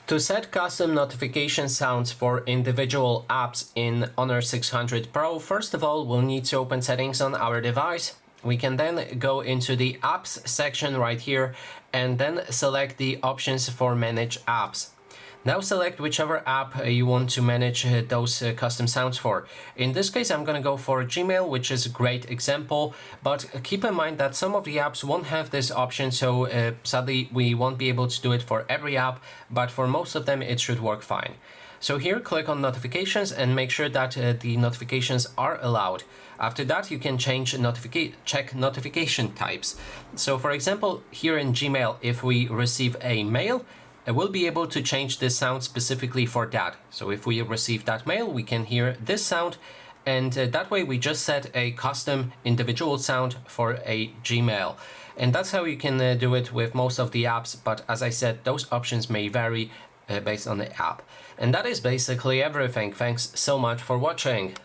To set custom notification sounds for individual apps in Honor 600 Pro, first of all, we'll need to open settings on our device. We can then go into the apps section right here and then select the options for manage apps. Now select whichever app you want to manage those custom sounds for. In this case, I'm going to go for Gmail, which is a great example, but keep in mind that some of the apps won't have this option, so sadly we won't be able to do it for every app, but for most of them it should work fine. So here click on notifications and make sure that the notifications are allowed. After that you can change check notification types. So for example, here in Gmail, if we receive a mail, we'll be able to change this sound specifically for that. So if we receive that mail, we can hear this sound, and that way we just set a custom individual sound for a Gmail. And that's how you can do it with most of the apps, but as I said, those options may vary based on the app. And that is basically everything. Thanks so much for watching.